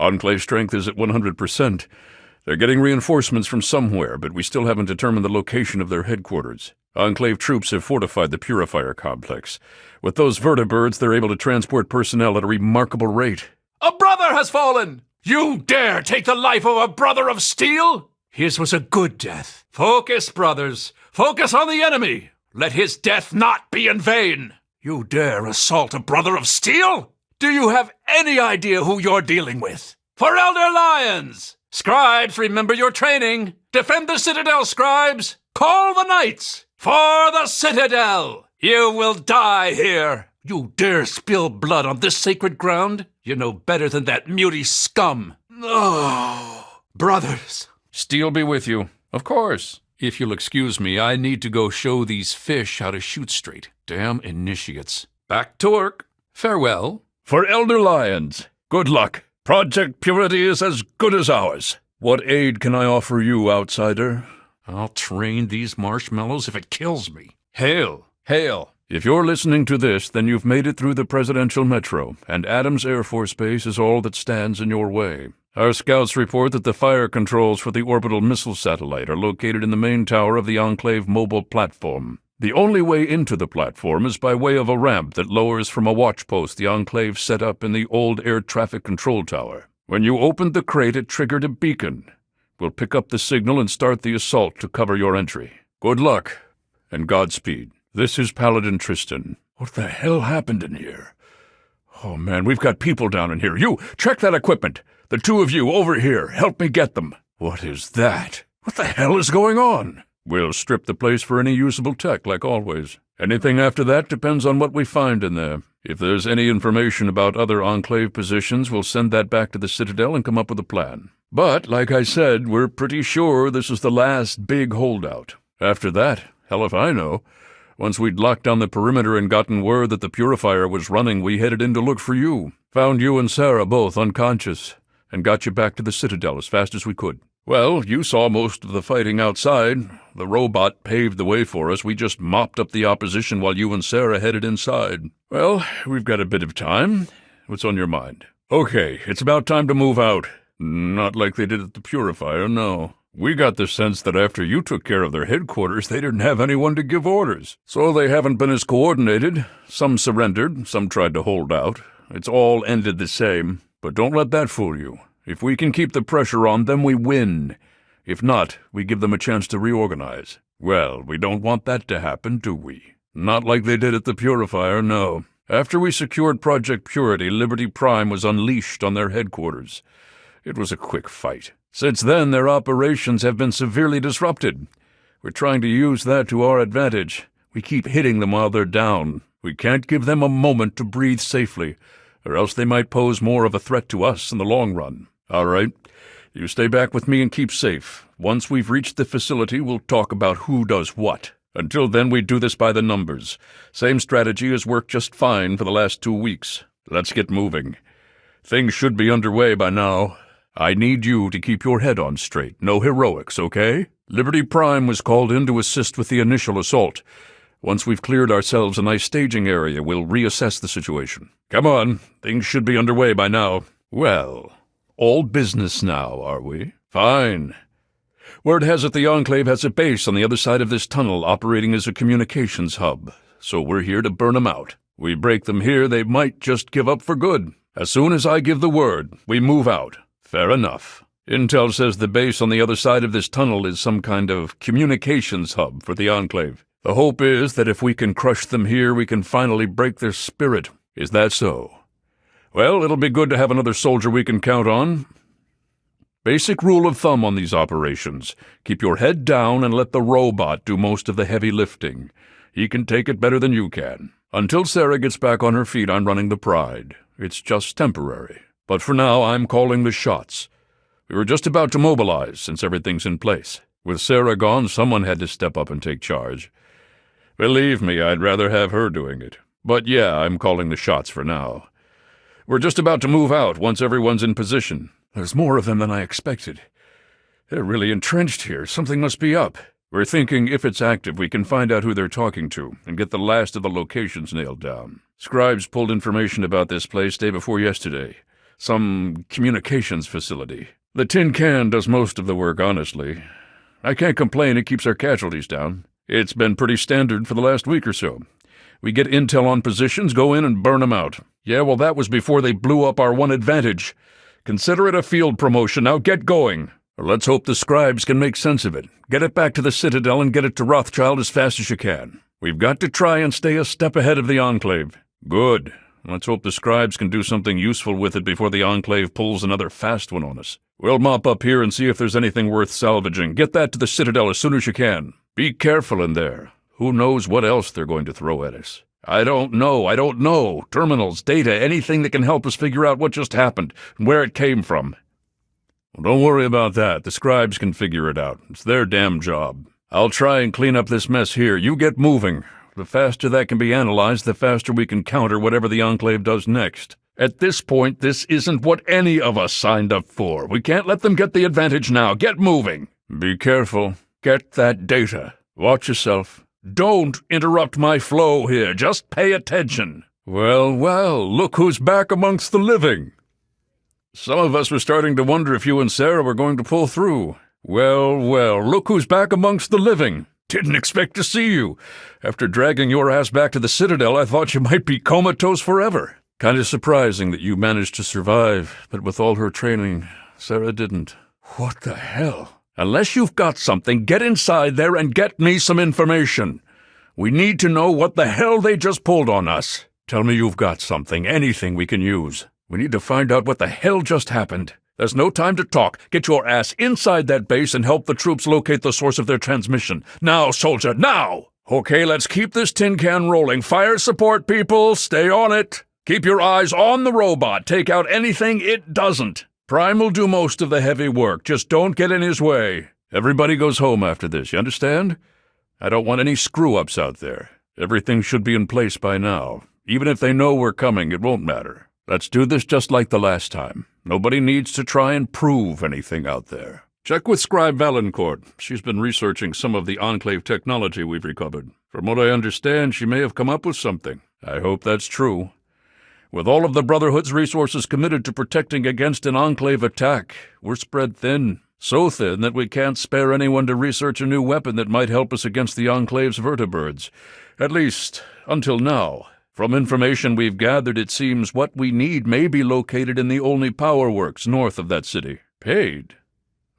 Enclave strength is at 100%. They're getting reinforcements from somewhere, but we still haven't determined the location of their headquarters. Enclave troops have fortified the Purifier complex. With those vertibirds, they're able to transport personnel at a remarkable rate. A brother has fallen! You dare take the life of a brother of steel? His was a good death. Focus, brothers. Focus on the enemy. Let his death not be in vain. You dare assault a brother of steel? Do you have any idea who you're dealing with? For Elder Lions! Scribes, remember your training. Defend the Citadel, scribes. Call the knights. For the Citadel! You will die here. You dare spill blood on this sacred ground? You know better than that muty scum. Oh, brothers. Steel be with you. Of course. If you'll excuse me, I need to go show these fish how to shoot straight. Damn initiates. Back to work. Farewell. For Elder Lions, good luck. Project Purity is as good as ours. What aid can I offer you, outsider? I'll train these marshmallows if it kills me. Hail! Hail! If you're listening to this, then you've made it through the Presidential Metro, and Adams Air Force Base is all that stands in your way. Our scouts report that the fire controls for the orbital missile satellite are located in the main tower of the Enclave mobile platform. The only way into the platform is by way of a ramp that lowers from a watch post the Enclave set up in the old air traffic control tower. When you opened the crate, it triggered a beacon. We'll pick up the signal and start the assault to cover your entry. Good luck, and Godspeed. This is Paladin Tristan. What the hell happened in here? Oh man, we've got people down in here. You, check that equipment. The two of you, over here. Help me get them. What is that? What the hell is going on? We'll strip the place for any usable tech, like always. Anything after that depends on what we find in there. If there's any information about other Enclave positions, we'll send that back to the Citadel and come up with a plan. But, like I said, we're pretty sure this is the last big holdout. After that, hell if I know. Once we'd locked down the perimeter and gotten word that the Purifier was running, we headed in to look for you. Found you and Sarah both unconscious, and got you back to the Citadel as fast as we could. Well, you saw most of the fighting outside. The robot paved the way for us. We just mopped up the opposition while you and Sarah headed inside. Well, we've got a bit of time. What's on your mind? Okay, it's about time to move out. Not like they did at the Purifier, no. We got the sense that after you took care of their headquarters, they didn't have anyone to give orders. So they haven't been as coordinated. Some surrendered, some tried to hold out. It's all ended the same. But don't let that fool you. If we can keep the pressure on them, we win. If not, we give them a chance to reorganize. Well, we don't want that to happen, do we? Not like they did at the Purifier, no. After we secured Project Purity, Liberty Prime was unleashed on their headquarters. It was a quick fight. Since then, their operations have been severely disrupted. We're trying to use that to our advantage. We keep hitting them while they're down. We can't give them a moment to breathe safely, or else they might pose more of a threat to us in the long run. All right, you stay back with me and keep safe. Once we've reached the facility, we'll talk about who does what. Until then, we do this by the numbers. Same strategy has worked just fine for the last 2 weeks. Let's get moving. Things should be underway by now. I need you to keep your head on straight. No heroics, okay? Liberty Prime was called in to assist with the initial assault. Once we've cleared ourselves a nice staging area, we'll reassess the situation. Come on, things should be underway by now. Well, all business now, are we? Fine. Word has it the Enclave has a base on the other side of this tunnel operating as a communications hub, so we're here to burn them out. We break them here, they might just give up for good. As soon as I give the word, we move out. Fair enough. Intel says the base on the other side of this tunnel is some kind of communications hub for the Enclave. The hope is that if we can crush them here, we can finally break their spirit. Is that so? Well, it'll be good to have another soldier we can count on. Basic rule of thumb on these operations. Keep your head down and let the robot do most of the heavy lifting. He can take it better than you can. Until Sarah gets back on her feet, I'm running the Pride. It's just temporary. But for now, I'm calling the shots. We were just about to mobilize, since everything's in place. With Sarah gone, someone had to step up and take charge. Believe me, I'd rather have her doing it. But yeah, I'm calling the shots for now. We're just about to move out once everyone's in position. There's more of them than I expected. They're really entrenched here. Something must be up. We're thinking if it's active, we can find out who they're talking to and get the last of the locations nailed down. Scribes pulled information about this place day before yesterday. Some communications facility. The tin can does most of the work, honestly. I can't complain, it keeps our casualties down. It's been pretty standard for the last week or so. We get intel on positions, go in and burn them out. Yeah, well, that was before they blew up our one advantage. Consider it a field promotion. Now get going. Let's hope the scribes can make sense of it. Get it back to the Citadel and get it to Rothschild as fast as you can. We've got to try and stay a step ahead of the Enclave. Good. Let's hope the scribes can do something useful with it before the Enclave pulls another fast one on us. We'll mop up here and see if there's anything worth salvaging. Get that to the Citadel as soon as you can. Be careful in there. Who knows what else they're going to throw at us? I don't know. Terminals, data, anything that can help us figure out what just happened and where it came from. Well, don't worry about that. The scribes can figure it out. It's their damn job. I'll try and clean up this mess here. You get moving. The faster that can be analyzed, the faster we can counter whatever the Enclave does next. At this point, this isn't what any of us signed up for. We can't let them get the advantage now. Get moving. Be careful. Get that data. Watch yourself. Don't interrupt my flow here. Just pay attention. Well, look who's back amongst the living. Some of us were starting to wonder if you and Sarah were going to pull through. Well, look who's back amongst the living. Didn't expect to see you. After dragging your ass back to the Citadel, I thought you might be comatose forever. Kind of surprising that you managed to survive, but with all her training, Sarah didn't. What the hell? Unless you've got something, get inside there and get me some information. We need to know what the hell they just pulled on us. Tell me you've got something, anything we can use. We need to find out what the hell just happened. There's no time to talk. Get your ass inside that base and help the troops locate the source of their transmission. Now, soldier, now! Okay, let's keep this tin can rolling. Fire support, people. Stay on it. Keep your eyes on the robot. Take out anything it doesn't. Prime will do most of the heavy work. Just don't get in his way. Everybody goes home after this, you understand? I don't want any screw-ups out there. Everything should be in place by now. Even if they know we're coming, it won't matter. Let's do this just like the last time. Nobody needs to try and prove anything out there. Check with Scribe Valancourt. She's been researching some of the Enclave technology we've recovered. From what I understand, she may have come up with something. I hope that's true. With all of the Brotherhood's resources committed to protecting against an Enclave attack, we're spread thin. So thin that we can't spare anyone to research a new weapon that might help us against the Enclave's vertibirds. At least, until now. From information we've gathered, it seems what we need may be located in the Olney Power Works north of that city. Paid?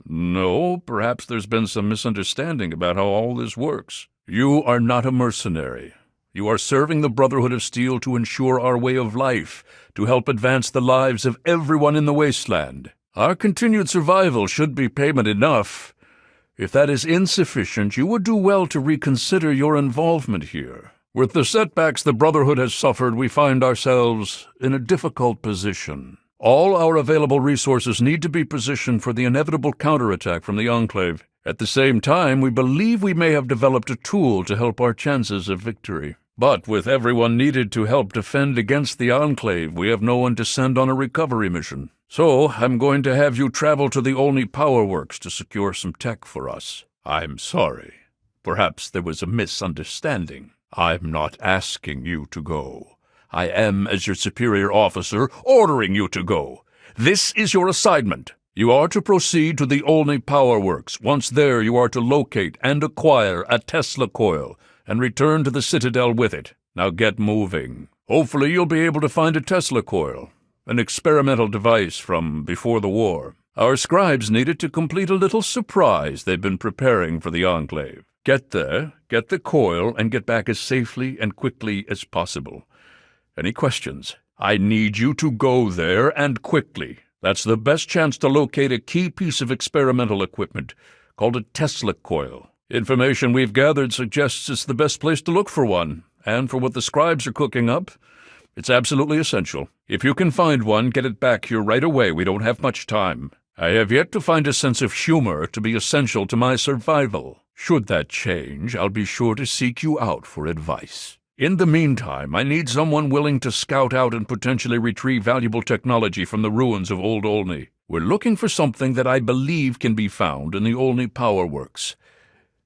No, perhaps there's been some misunderstanding about how all this works. You are not a mercenary. You are serving the Brotherhood of Steel to ensure our way of life, to help advance the lives of everyone in the wasteland. Our continued survival should be payment enough. If that is insufficient, you would do well to reconsider your involvement here. With the setbacks the Brotherhood has suffered, we find ourselves in a difficult position. All our available resources need to be positioned for the inevitable counterattack from the Enclave. At the same time, we believe we may have developed a tool to help our chances of victory. But with everyone needed to help defend against the Enclave, we have no one to send on a recovery mission. So I'm going to have you travel to the Olney Power Works to secure some tech for us. I'm sorry. Perhaps there was a misunderstanding. I'm not asking you to go. I am, as your superior officer, ordering you to go. This is your assignment. You are to proceed to the Olney Power Works. Once there, you are to locate and acquire a Tesla coil and return to the Citadel with it. Now get moving. Hopefully you'll be able to find a Tesla coil, an experimental device from before the war. Our scribes need it to complete a little surprise they've been preparing for the Enclave. Get there, get the coil, and get back as safely and quickly as possible. Any questions? I need you to go there, and quickly. That's the best chance to locate a key piece of experimental equipment, called a Tesla coil. Information we've gathered suggests it's the best place to look for one, and for what the scribes are cooking up, it's absolutely essential. If you can find one, get it back here right away. We don't have much time. I have yet to find a sense of humor to be essential to my survival. Should that change, I'll be sure to seek you out for advice. In the meantime, I need someone willing to scout out and potentially retrieve valuable technology from the ruins of Old Olney. We're looking for something that I believe can be found in the Olney Power Works.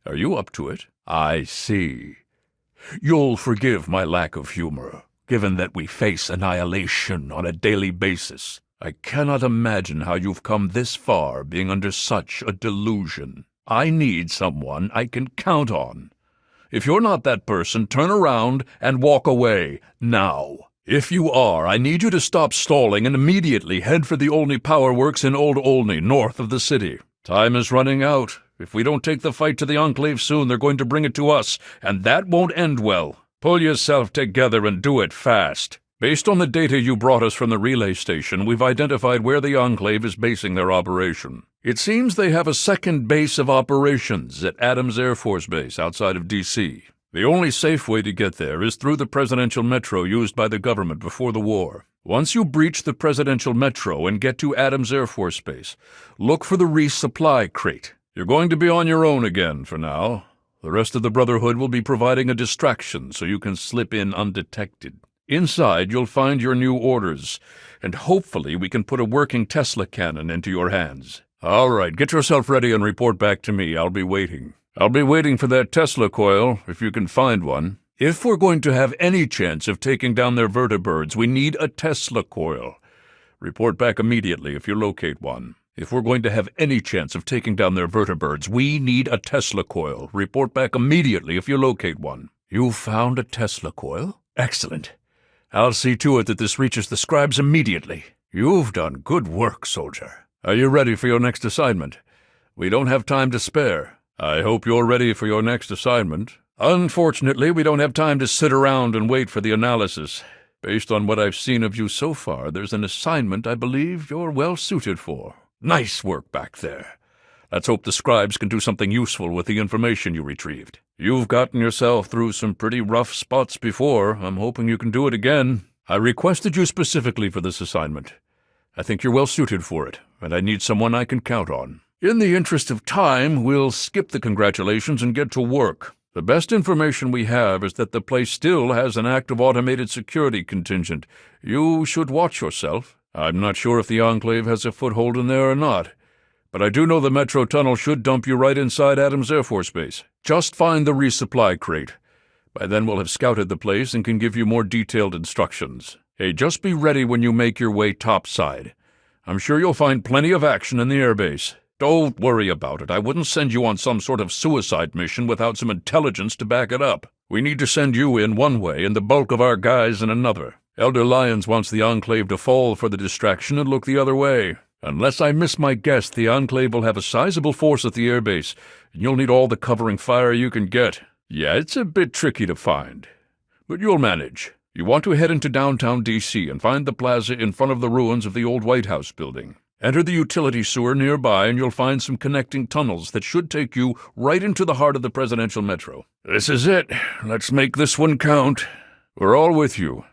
Are you up to it? I see. You'll forgive my lack of humor, given that we face annihilation on a daily basis. I cannot imagine how you've come this far being under such a delusion. I need someone I can count on. If you're not that person, turn around and walk away, now. If you are, I need you to stop stalling and immediately head for the Olney Power Works in Old Olney, north of the city. Time is running out. If we don't take the fight to the Enclave soon, they're going to bring it to us, and that won't end well. Pull yourself together and do it fast. Based on the data you brought us from the relay station, we've identified where the Enclave is basing their operation. It seems they have a second base of operations at Adams Air Force Base outside of D.C. The only safe way to get there is through the presidential metro used by the government before the war. Once you breach the presidential metro and get to Adams Air Force Base, look for the resupply crate. You're going to be on your own again for now. The rest of the Brotherhood will be providing a distraction so you can slip in undetected. Inside, you'll find your new orders, and hopefully we can put a working Tesla cannon into your hands. All right, get yourself ready and report back to me. I'll be waiting. I'll be waiting for that Tesla coil, if you can find one. If we're going to have any chance of taking down their vertibirds, we need a Tesla coil. Report back immediately if you locate one. If we're going to have any chance of taking down their vertibirds, we need a Tesla coil. Report back immediately if you locate one. You found a Tesla coil? Excellent. I'll see to it that this reaches the scribes immediately. You've done good work, soldier. Are you ready for your next assignment? We don't have time to spare. I hope you're ready for your next assignment. Unfortunately, we don't have time to sit around and wait for the analysis. Based on what I've seen of you so far, there's an assignment I believe you're well suited for. Nice work back there. Let's hope the scribes can do something useful with the information you retrieved. You've gotten yourself through some pretty rough spots before. I'm hoping you can do it again. I requested you specifically for this assignment. I think you're well suited for it, and I need someone I can count on. In the interest of time, we'll skip the congratulations and get to work. The best information we have is that the place still has an active automated security contingent. You should watch yourself. I'm not sure if the Enclave has a foothold in there or not, but I do know the metro tunnel should dump you right inside Adams Air Force Base. Just find the resupply crate. By then we'll have scouted the place and can give you more detailed instructions. Hey, just be ready when you make your way topside. I'm sure you'll find plenty of action in the airbase. Don't worry about it. I wouldn't send you on some sort of suicide mission without some intelligence to back it up. We need to send you in one way and the bulk of our guys in another. Elder Lyons wants the Enclave to fall for the distraction and look the other way. Unless I miss my guess, the Enclave will have a sizable force at the airbase, and you'll need all the covering fire you can get. Yeah, it's a bit tricky to find, but you'll manage. You want to head into downtown D.C. and find the plaza in front of the ruins of the old White House building. Enter the utility sewer nearby and you'll find some connecting tunnels that should take you right into the heart of the presidential metro. This is it. Let's make this one count. We're all with you.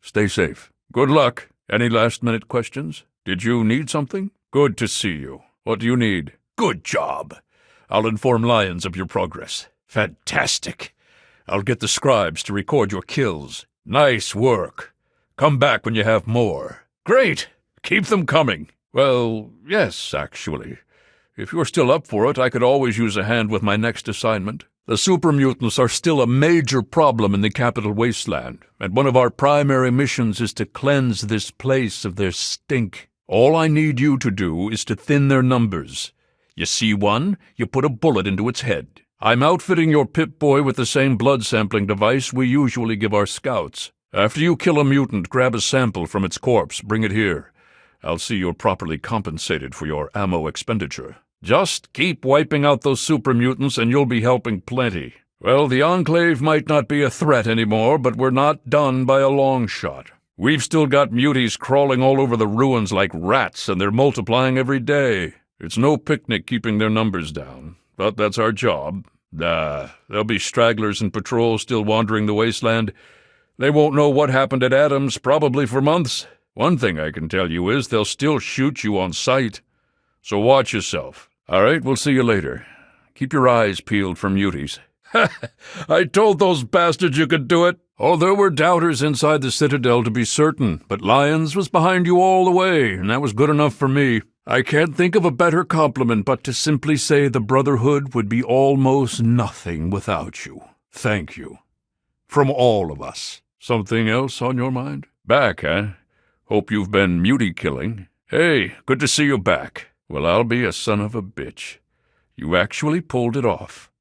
Stay safe. Good luck. Any last-minute questions? Did you need something? Good to see you. What do you need? Good job. I'll inform Lyons of your progress. Fantastic. I'll get the scribes to record your kills. Nice work. Come back when you have more. Great. Keep them coming. Well, yes, actually. If you're still up for it, I could always use a hand with my next assignment. The super mutants are still a major problem in the capital wasteland, and one of our primary missions is to cleanse this place of their stink. All I need you to do is to thin their numbers. You see one, you put a bullet into its head. I'm outfitting your Pip-Boy with the same blood sampling device we usually give our scouts. After you kill a mutant, grab a sample from its corpse, bring it here. I'll see you're properly compensated for your ammo expenditure. Just keep wiping out those super mutants and you'll be helping plenty. Well, the Enclave might not be a threat anymore, but we're not done by a long shot. We've still got muties crawling all over the ruins like rats, and they're multiplying every day. It's no picnic keeping their numbers down, but that's our job. There'll be stragglers and patrols still wandering the wasteland. They won't know what happened at Adams, probably for months. One thing I can tell you is they'll still shoot you on sight. So watch yourself. All right, we'll see you later. Keep your eyes peeled for muties. I told those bastards you could do it. Oh, there were doubters inside the Citadel to be certain, but Lyons was behind you all the way, and that was good enough for me. I can't think of a better compliment but to simply say the Brotherhood would be almost nothing without you. Thank you. From all of us. Something else on your mind? Back, eh? Hope you've been mutie killing. Hey, good to see you back. Well, I'll be a son of a bitch. You actually pulled it off.